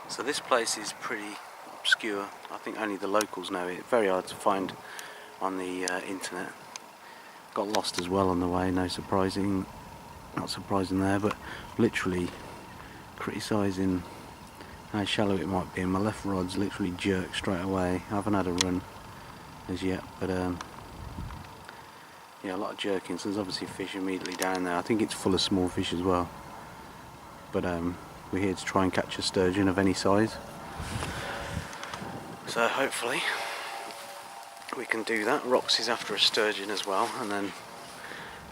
So this place is pretty obscure. I think only the locals know it. Very hard to find on the internet. Got lost as well on the way, not surprising there, but literally criticising how shallow it might be, and my left rod's literally jerked straight away. I haven't had a run as yet, but yeah, a lot of jerking, so there's obviously fish immediately down there. I think it's full of small fish as well, but we're here to try and catch a sturgeon of any size, so hopefully we can do that. Roxy's after a sturgeon as well, and then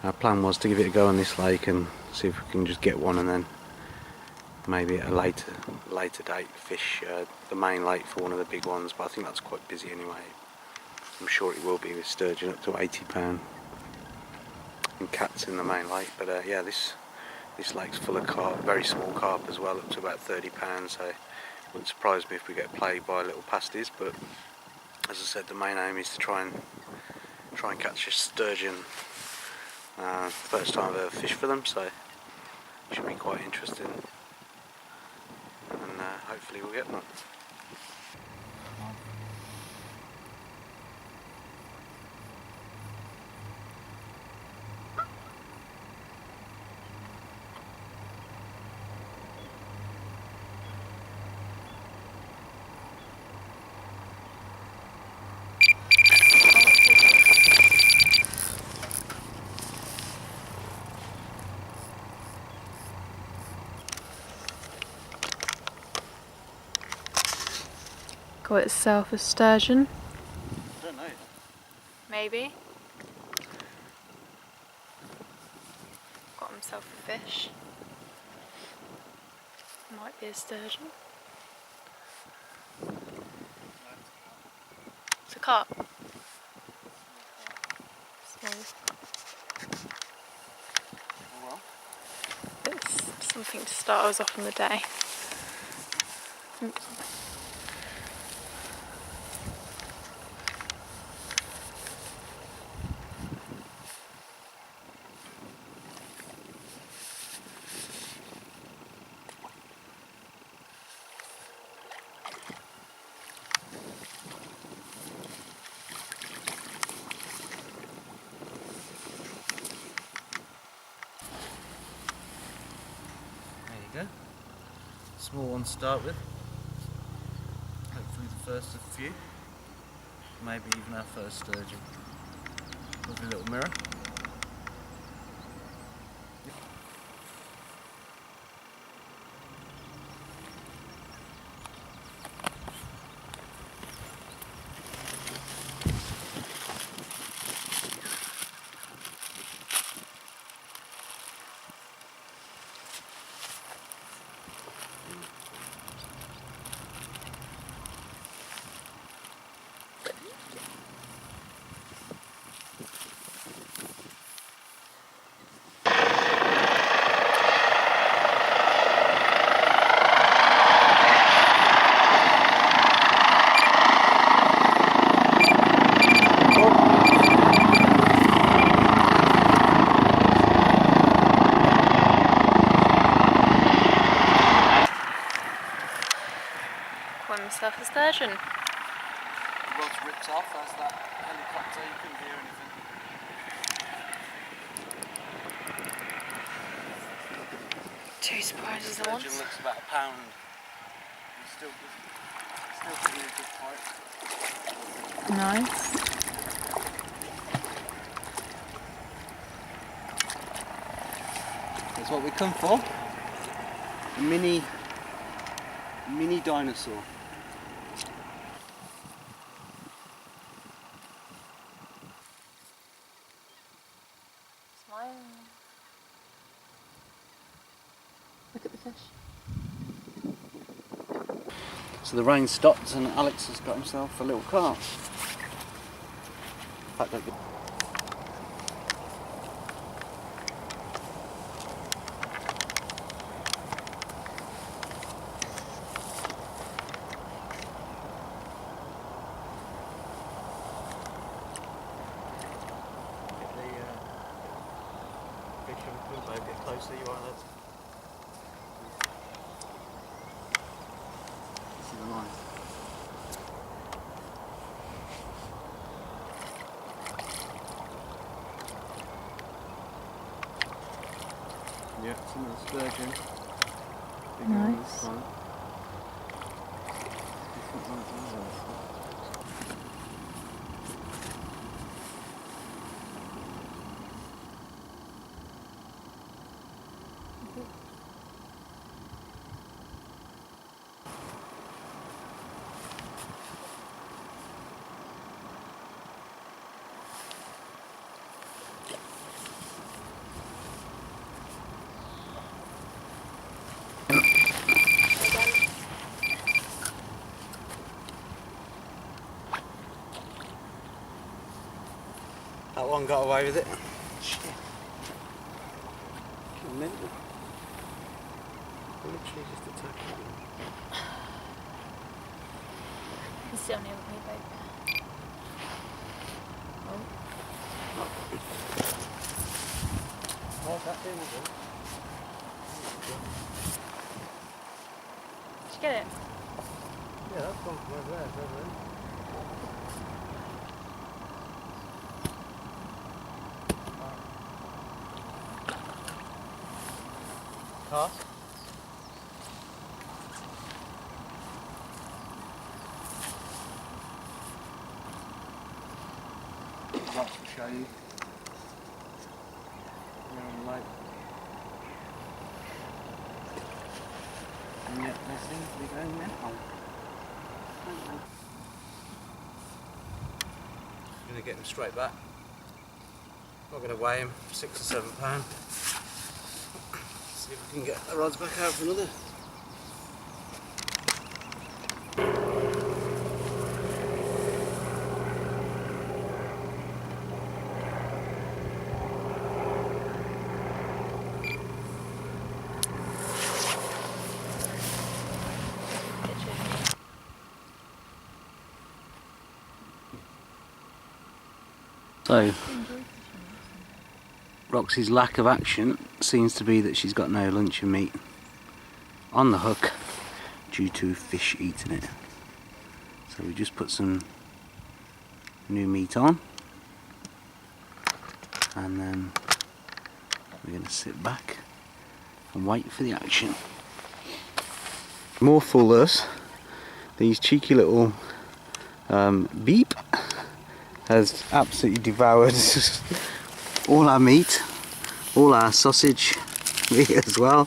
our plan was to give it a go on this lake and see if we can just get one, and then maybe at a later date fish the main lake for one of the big ones, but I think that's quite busy anyway. I'm sure it will be with sturgeon up to £80 and cats in the main lake, but yeah, this lake's full of carp, very small carp as well, up to about £30, so it wouldn't surprise me if we get plagued by little pasties, but as I said, the main aim is to try and catch a sturgeon. First time I've ever fished for them, so it should be quite interesting, and hopefully we'll get one. Got itself a sturgeon. I don't know. Maybe. Got himself a fish. Might be a sturgeon. It's a carp. Small. Oh well. It's something to start us off on the day. There you go. Small one to start with. Hopefully the first of a few. Maybe even our first sturgeon. Lovely little mirror. Won myself a sturgeon. The rod's ripped off, as that helicopter, you couldn't hear anything. Two surprises at Sturgeon once. looks about a pound. It's still giving me a good fight. Nice. That's what we come for. A mini dinosaur. Smile. Look at the fish. So the rain stopped and Alex has got himself a little carp. In fact, get closer, you are, lads. see the line. Yeah, some of the sturgeon. Big one this time. Different ones as well. That one got away with it. Shit. Mental. Literally just attacking it. He's still near me, babe. Oh. How's that doing again? Did you get it? Yeah, that's gone from over there, it's over there. Cast. That should show you. And yet they seem to be going now. I'm going to get him straight back. Not going to weigh him, £6 or £7. See if we can get the rods back out for another. So, Roxy's lack of action seems to be that she's got no luncheon meat on the hook due to fish eating it. So we just put some new meat on and then we're going to sit back and wait for the action. More foolers, these cheeky little beep has absolutely devoured all our meat, all our sausage meat as well.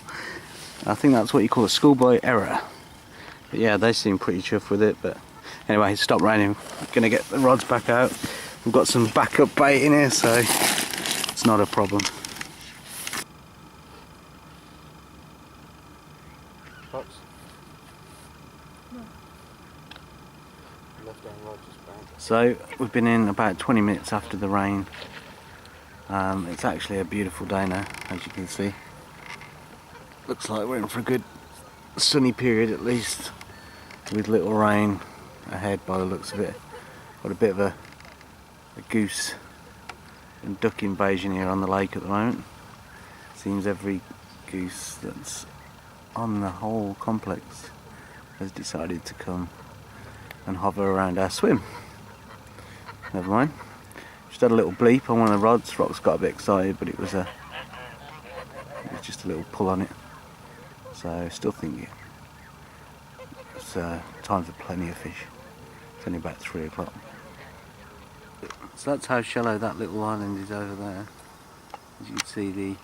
I think that's what you call a schoolboy error. But yeah, they seem pretty chuffed with it. But anyway, it's stopped raining. I'm gonna get the rods back out. We've got some backup bait in here, so it's not a problem. Fox? No. Left down rod just back. So we've been in about 20 minutes after the rain. It's actually a beautiful day now, as you can see. Looks like we're in for a good sunny period at least, with little rain ahead by the looks of it. Got a bit of a goose and duck invasion here on the lake at the moment. Seems every goose that's on the whole complex has decided to come and hover around our swim. Never mind. Just had a little bleep on one of the rods. Rox got a bit excited, but it was just a little pull on it. So still think it's time for plenty of fish. It's only about 3 o'clock. So that's how shallow that little island is over there. As you can see, the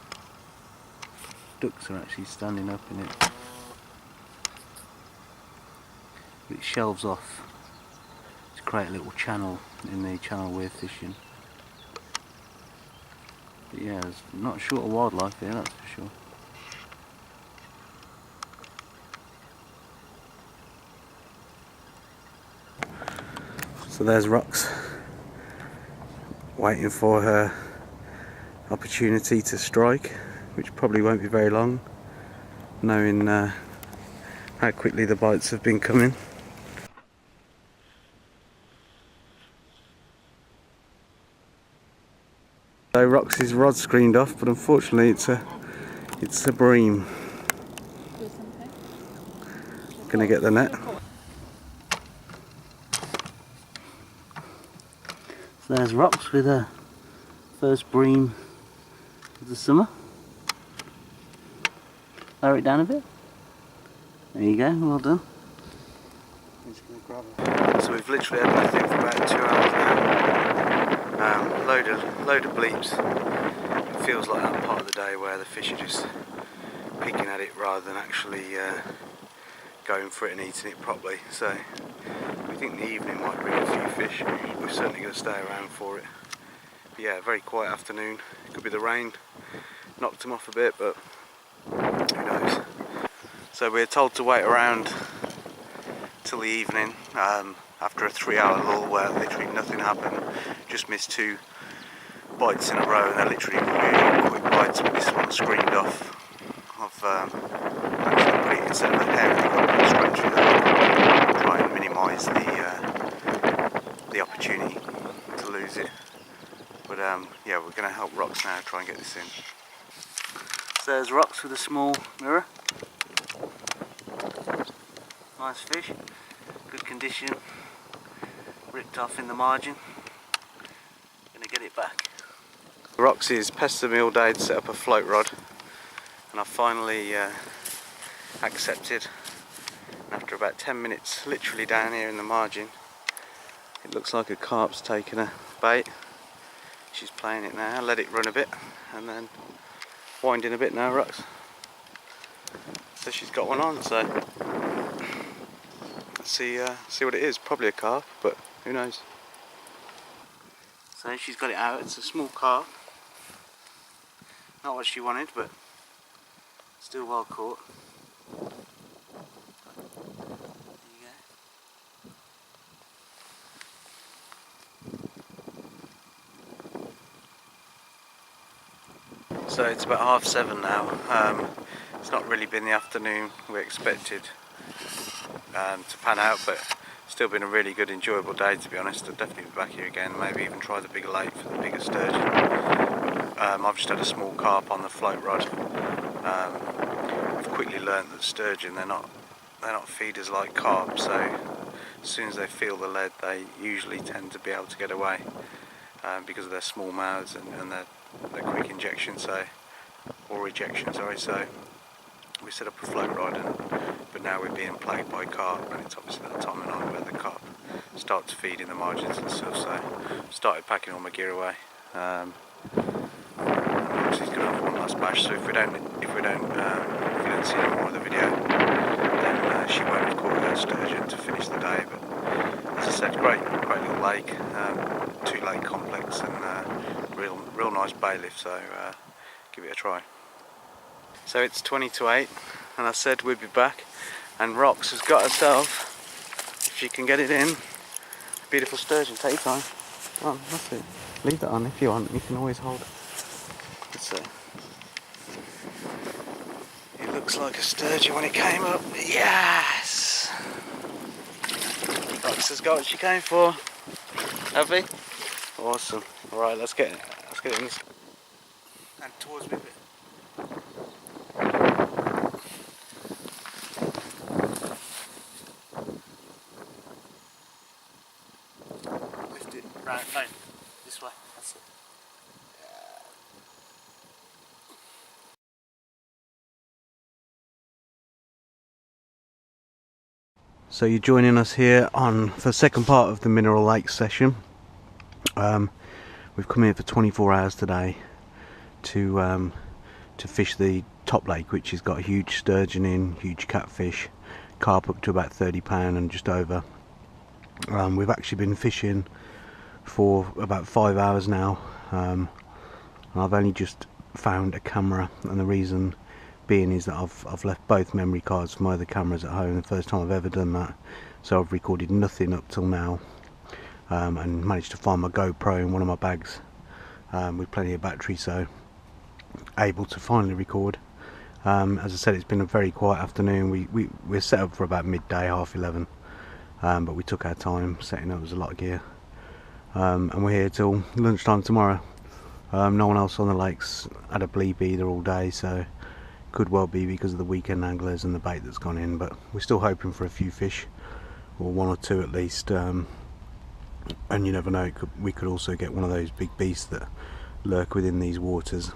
ducks are actually standing up in it. It shelves off to create a little channel in the channel we're fishing. But yeah, there's not short of wildlife here, that's for sure. So there's Rox, waiting for her opportunity to strike, which probably won't be very long, knowing how quickly the bites have been coming. So Roxy's rod screened off, but unfortunately it's a bream. Gonna get the net. So there's rocks with a first bream of the summer. Lower it down a bit. There you go, well done. So we've literally had nothing for about 2 hours now. Load of bleeps. It feels like that part of the day where the fish are just picking at it rather than actually going for it and eating it properly. So we think the evening might bring a few fish. We're certainly going to stay around for it. But yeah, very quiet afternoon. It could be the rain knocked them off a bit, but who knows. So we're told to wait around till the evening after a 3-hour lull where literally nothing happened. Just missed 2 bites in a row, and they're literally really quick bites, but this one screamed off. I've actually put it instead of a hair, I've got to put it straight through there, try and minimise the opportunity to lose it. But yeah, we're going to help Rox now try and get this in. So there's Rox with a small mirror. Nice fish, good condition, ripped off in the margin. Gonna get it back. Rox has pestered me all day to set up a float rod, and I finally accepted. After about 10 minutes, literally down here in the margin, it looks like a carp's taken a bait. She's playing it now. Let it run a bit, and then winding a bit now, Rox. So she's got one on. So let's see what it is. Probably a carp, but who knows. So she's got it out. It's a small carp. Not what she wanted, but still well caught. There you go. So it's about 7:30 now. It's not really been the afternoon we expected to pan out, but still been a really good, enjoyable day, to be honest. I'll definitely be back here again, maybe even try the bigger lake for the bigger sturgeon. I've just had a small carp on the float rod. I've quickly learnt that sturgeon, they're not feeders like carp, so as soon as they feel the lead, they usually tend to be able to get away because of their small mouths and their quick injection, or rejection, sorry. So we set up a float rod, but now we're being plagued by carp, and it's obviously that time of night where the carp start to feed in the margins and stuff. So started packing all my gear away. And obviously he's going to have one last bash. So if we don't see any more of the video, then she won't have caught her sturgeon to finish the day. But as I said, great little lake, 2-lake complex, and real nice bailiff. So give it a try. So it's 20 to 8, and I said we'd be back, and Rox has got herself, if she can get it in, a beautiful sturgeon. Take your time. Come on, that's it. Leave that on if you want. You can always hold it. Let's see. It looks like a sturgeon when it came up. Yes! Rox has got what she came for. Have we? Awesome. All right, let's get it in this. And towards me a bit. Right, fine. This way. That's it. So you're joining us here for the second part of the Mineral Lakes session. We've come here for 24 hours today to fish the top lake, which has got a huge sturgeon in, huge catfish, carp up to about 30 pound and just over. We've actually been fishing for about 5 hours now, and I've only just found a camera, and the reason being is that I've left both memory cards for my other cameras at home. The first time I've ever done that, so I've recorded nothing up till now, and managed to find my GoPro in one of my bags with plenty of battery, so able to finally record. As I said, it's been a very quiet afternoon. We're set up for about midday, 11:30, but we took our time setting up. There's a lot of gear. And we're here till lunchtime tomorrow. No one else on the lakes had a bleep either all day, so could well be because of the weekend anglers and the bait that's gone in, but we're still hoping for a few fish, or 1 or 2 at least. and you never know, we could also get one of those big beasts that lurk within these waters.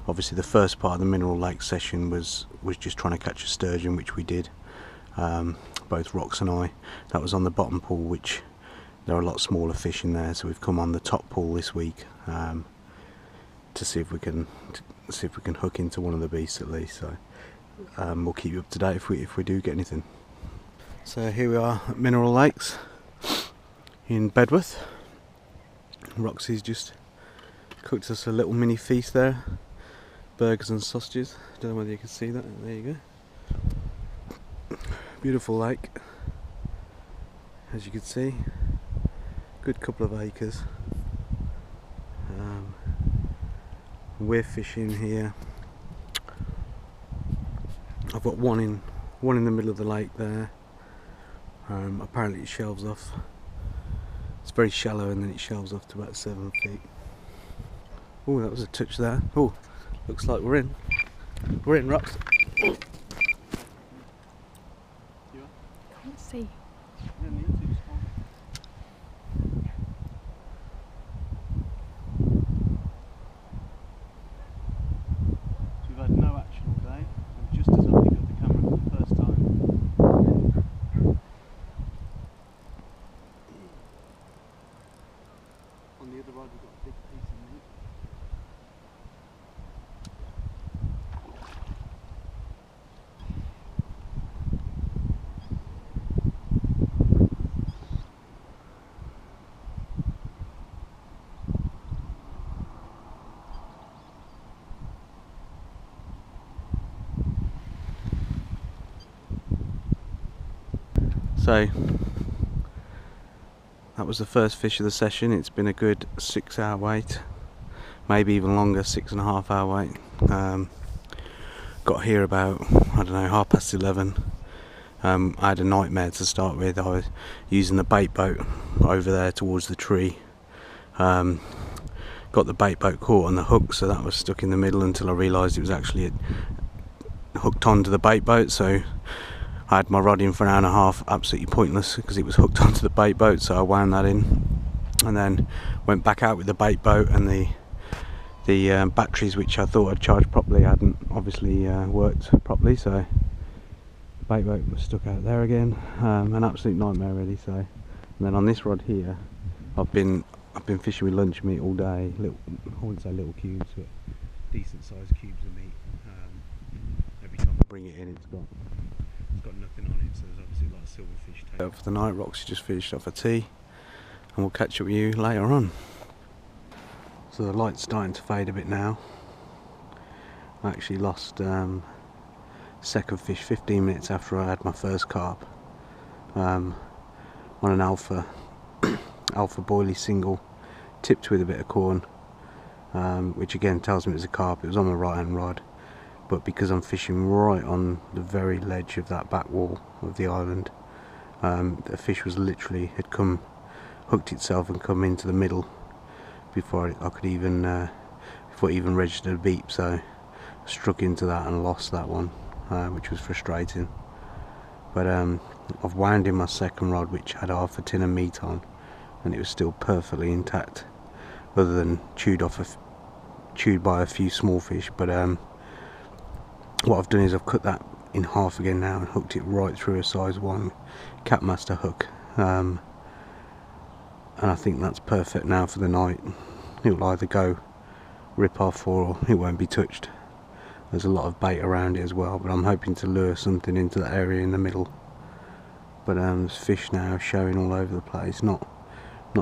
Obviously the first part of the mineral lake session was just trying to catch a sturgeon, which we did, both Rox and I. That was on the bottom pool, which there are a lot smaller fish in there, so we've come on the top pool this week to see if we can hook into one of the beasts at least. So we'll keep you up to date if we do get anything. So here we are at Mineral Lakes in Bedworth. Roxy's just cooked us a little mini feast there, burgers and sausages. Don't know whether you can see that. There you go. Beautiful lake, as you can see. Good couple of acres. We're fishing here. I've got one in the middle of the lake there. Apparently it shelves off. It's very shallow and then it shelves off to about 7 feet. Oh, that was a touch there. Oh, looks like we're in. We're in, Rox. Can't see. We've had no action all day, and just as I picked up the camera for the first time, on the other rod we've got a big piece of meat. So that was the first fish of the session. It's been a good 6 hour wait, maybe even longer, 6.5 hour wait. Got here about, I don't know, 11:30. I had a nightmare to start with. I was using the bait boat over there towards the tree. Got the bait boat caught on the hook, so that was stuck in the middle until I realised it was actually hooked onto the bait boat. So I had my rod in for an hour and a half, absolutely pointless because it was hooked onto the bait boat, so I wound that in and then went back out with the bait boat, and the batteries, which I thought I'd charged properly, hadn't obviously worked properly, so the bait boat was stuck out there again. An absolute nightmare really. So, and then on this rod here, I've been fishing with lunch meat all day. I wouldn't say little cubes, but decent sized cubes of meat. Every time I bring it in, it's got nothing on it, so there's obviously a lot of silverfish tail. For the night, Roxy just finished off a tea, and we'll catch up with you later on. So the light's starting to fade a bit now. I actually lost second fish 15 minutes after I had my first carp on an alpha boilie single, tipped with a bit of corn, which again tells me it's a carp. It was on the right hand rod, but because I'm fishing right on the very ledge of that back wall of the island, the fish was literally hooked itself and come into the middle before I could even before it even registered a beep. So I struck into that and lost that one, which was frustrating. But I've wound in my second rod, which had half a tin of meat on, and it was still perfectly intact, other than chewed by a few small fish. But what I've done is I've cut that in half again now and hooked it right through a size 1 Catmaster hook, and I think that's perfect now for the night. It'll either go rip off or it won't be touched. There's a lot of bait around it as well, but I'm hoping to lure something into that area in the middle. But there's fish now showing all over the place, not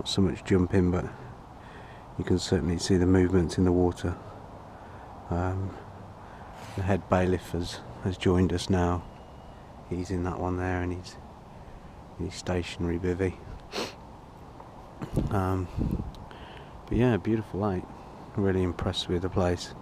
so much jumping, but you can certainly see the movements in the water. The head bailiff has joined us now. He's in that one there, and he's stationary bivvy. But yeah, beautiful lake. Really impressed with the place.